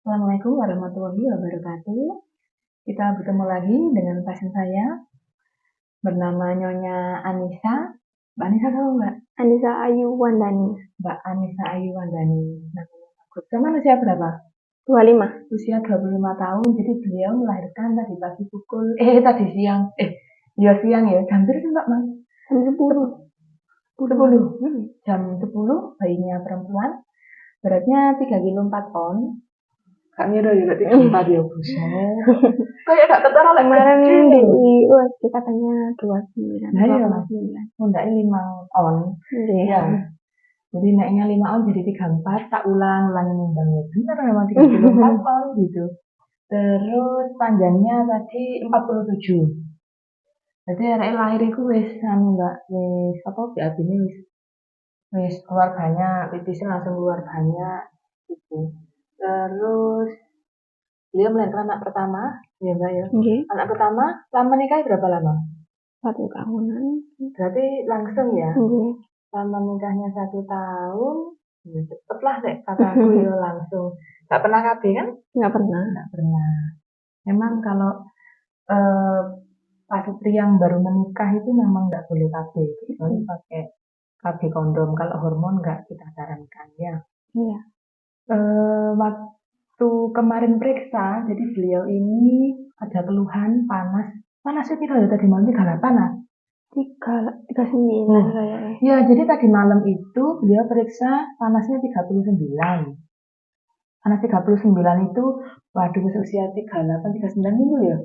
Assalamualaikum warahmatullahi wabarakatuh. Kita bertemu lagi dengan pasien saya bernama Nyonya Anissa. Mbak Anissa tahu nggak? Anissa Ayu Wandani. Mbak Anissa Ayu Wandani. Sama usia berapa? 25. Usia 25 tahun. Jadi beliau melahirkan tadi pagi tadi siang. Siang ya. Jam berapa Mbak Mas? Jam 10. 10. Jam 10 bayinya perempuan. Beratnya 3 kilo 4 on. Kak Mira juga 34 ya buset. Kayak gak ketara lah kemarin di USG katanya 29. Nah ya, mundaknya 5 on. Ya. Jadi naiknya 5 on jadi 34, tak ulangin banget. Bener memang 3 kilo 4 on gitu. Terus panjangnya tadi 47. Jadi arek lahir iku wis Mbak, wis BAB ini wis keluar banyak, pipisnya langsung keluar banyak gitu. Terus beliau melahirkan anak pertama, ya Mbak ya. Anak pertama, lama nikahnya berapa lama? 1 tahunan. Berarti langsung ya? Lama nikahnya 1 tahun, ya cepet lah deh kataku ya langsung. Gak pernah KB kan? Gak pernah. Memang kalau pasutri yang baru menikah itu memang gak boleh KB, kecuali pakai KB kondom. Kalau hormon gak kita sarankan ya. Iya. Waktu kemarin periksa, jadi beliau ini ada keluhan panas. Panasnya tidak tadi malam 38 lah. 39 kayaknya. Ya, jadi tadi malam itu beliau periksa panasnya 39. Panas 39 itu, waduh usia 38, 39 itu ya.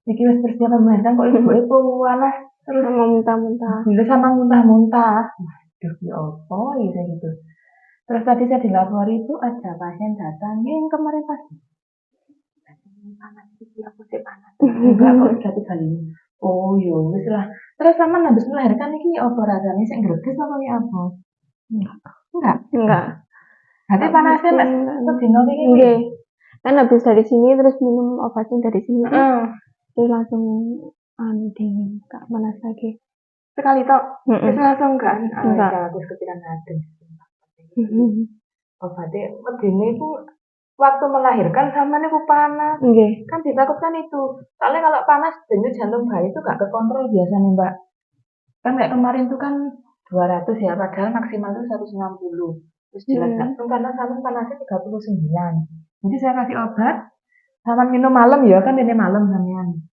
Iki wis persiapan melahirkan kok ibu panas terus sama muntah-muntah. Sama muntah-muntah. Waduh, ya apa ya gitu. Terus tadi saya dilapori itu ada pasien datang yang kemarin pagi. Panas itu aku sih panas. Enggak kok 3 kali. Oh iya, wis lah. Terus sama habis melahirkan iki apa rasane sing greges apa ya apa? Enggak. Berarti panasnya nek sedino iki. Nggih. Kan habis dari sini terus minum obatnya dari sini. Terus langsung dingin, gak panas lagi. Sekali tok. Terus langsung kan? Enggak. Terus kepikiran hati. Obatnya medine itu waktu melahirkan sama niku panas. Kan ditakutkan itu. Soalnya kalau panas denyut jantung bayi itu gak kekontrol biasanya Mbak. Kan kayak kemarin itu kan 200 ya, padahal maksimal itu 160. Terus jelas karena sama panasnya 39. Jadi saya kasih obat sama minum malam ya, kan ini malam sampean.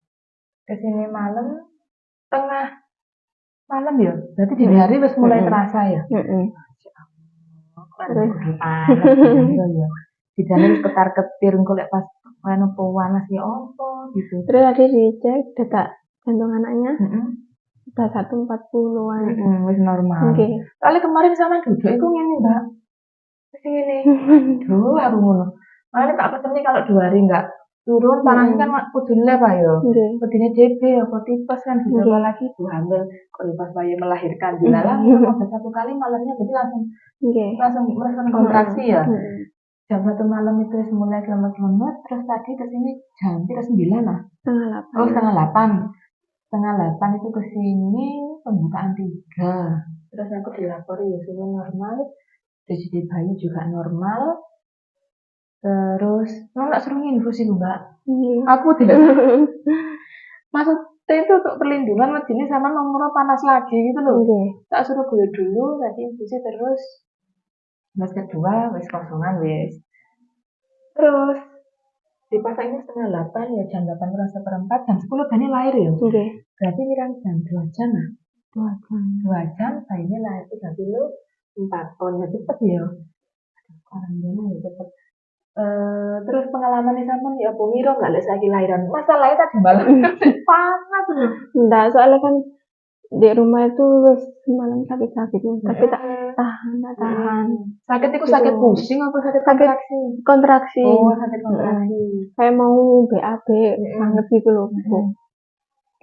Kesini malam tengah malam ya. Berarti dini hari wis mulai terasa ya. Terus panas ya. Dijane wis ketar-ketir engko lek pas anu panas ya opo gitu. Terus tadi dicek detak jantung anaknya. Udah 140-an. Wis normal. Soalnya kemarin sama duduk itu ngene, Mbak. Wis ngene. Duh, aku ngono. Makanya tak pesen kalau 2 hari enggak turun panasnya kan kudune apa ya? Kudune DB apa tipes kan gitu. Apalagi ibu hamil kok pas bayi melahirkan dilalang sampai 1 kali malamnya jadi langsung merasakan kontraksi ya. Jam 1 malam itu mulai lemes-lemes, terus tadi kesini jam 9 lah. Setengah 8. Setengah 8 itu kesini pembukaan 3. Terus aku dilapori ya suhu normal, DCD bayi juga normal. Terus nggak suruh infus itu Mbak. Aku tidak. Maksudnya itu untuk perlindungan medisnya sama nomor panas lagi gitu loh. Tak suruh gue dulu, tadi infusnya terus. Mas kedua wis kosongan wis. Terus dipasangnya setengah 8 ya, jam 8 kurang seperempat, jam 10 bayinya lahir ya. Berarti kurang jam 2 jam lah. 2 jam bayinya lahir 3 kilo 4 on ya, cepet ya. Orang dana ya cepet. Terus pengalaman sama ya Bu Miro nggak lagi lahiran. Masalahnya tadi malam panas loh. Enggak, soalnya kan di rumah itu semalam sakit-sakit, tapi tak tahan. Sakit itu sakit pusing apa sakit kontraksi? Oh, sakit kontraksi. Kayak mau BAB banget gitu loh.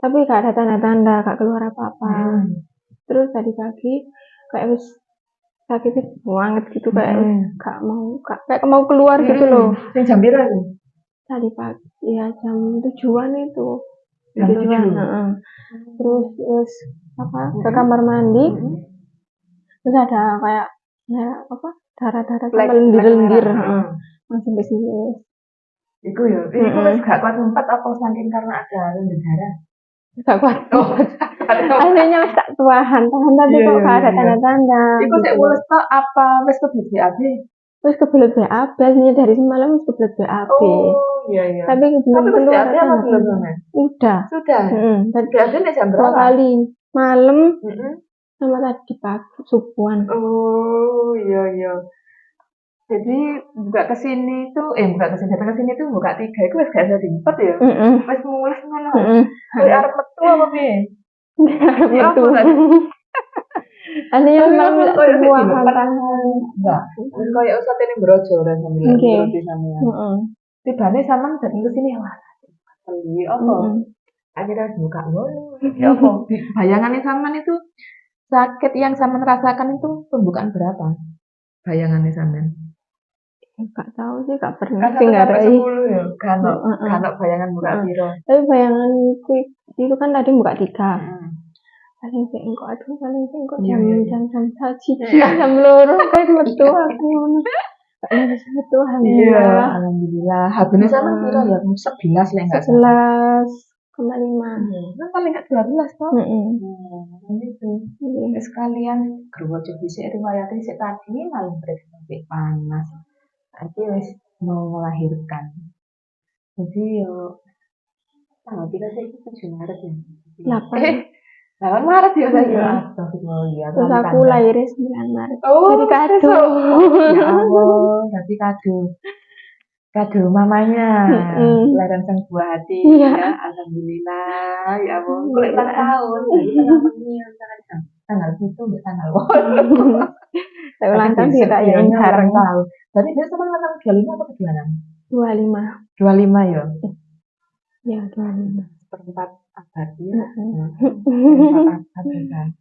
Tapi gak ada tanda-tanda, gak keluar apa-apa. Terus tadi pagi kayak wis sakitnya banget gitu, kayak kayak mau keluar gitu loh. Yang jam berapa tuh? Tadi pagi ya jam 7-an itu. Jam 7. Terus ke kamar mandi. Terus ada kayak darah-darah lendir-lendir. langsung pesimis. Iku wis gak kuat ngumpet apa saking karena ada lambung darah. Gak kuat. Aslinya wis tak tahan tapi kok gak ada tanda-tanda. Iku sik mulus tok apa wis kebelet BAB? Wis kebelet BAB, dari semalam wis kebelet BAB. Oh, iya. Tapi belum keluar apa belum? Udah. Sudah. Tadi BAB jam berapa? 2 kali. Malam. Sama tadi pagi subuhan. Oh, iya. Jadi buka kesini tuh, datang kesini tuh buka 3 itu wis gak bisa diempet ya. Wis mulus ngono. Kayak arep metu apa piye? Arep metu. Aslinya memang semua tantangan. Enggak. Wis koyo usah tene brojo dan sambil ngerti sampean. Tibane sampean datang kesini wah. Teli apa? Akhirnya buka ngono. Ya apa? Bayangannya sampean itu sakit yang sampean rasakan itu pembukaan berapa? Bayangannya sampean? Gak tahu sih, gak pernah sih ngarai. 10 ya, kalau bayangan buka piro. Tapi bayanganku itu kan tadi buka 3. Paling sih engkau jam jam loro kayak metu aku ngono. Gak bisa metu alhamdulillah. Alhamdulillah. Habisnya sama piro ya? 11 lah enggak 11,5. Kan paling enggak 12 toh. Gitu. Sekalian gerwojo dhisik riwayate sik tadi malah periksa panas. Arti wis mau melahirkan. Jadi yo tanggal 3 sih 7 Maret ya. 8 Maret ya saya. Astagfirullah. Terus aku lahirnya 9 Maret. Jadi kado. Ya Allah, jadi kado mamanya. Lahiran sang buah hati ya. Alhamdulillah. Ya Allah, kulit ulang tahun. Tanggal 7 sampai tanggal 8. Saya ulang tahun kita yang jarang tahu. Berarti dia sama tanggal 25 atau 26? 25. 25 ya? Ya, 25. Seperempat abad ya. Seperempat abad ya.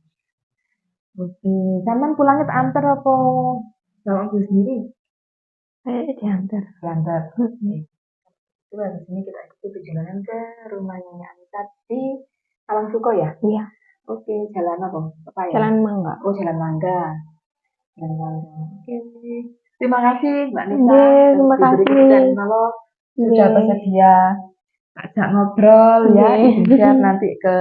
Oke, zaman pulangnya tak antar apa? Sama aku sendiri? Saya diantar. Oke. Itu habis ini kita ikuti perjalanan ke rumahnya Anita di Alang Suko ya? Iya. Oke, jalan apa? Jalan Mangga. Oh, Jalan Mangga. Oke. Terima kasih Mbak Nisa. Terima kasih. Dan kalau sudah bersedia ajak ngobrol ya, share nanti ke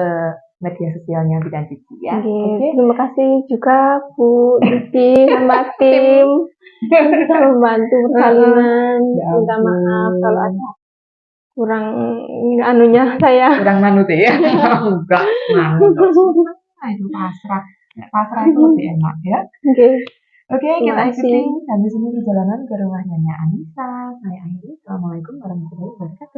media sosialnya Bidan Cici ya. Terima kasih juga Bu Cici sama tim bisa membantu persalinan. Minta maaf kalau ada kurang anunya saya. Kurang manut ya. Enggak, manut. Itu pasrah. Pasrah itu lebih enak ya. Oke, kita ikuti habis ini perjalanan ke rumahnya Anissa. Saya akhiri. Assalamualaikum warahmatullahi wabarakatuh.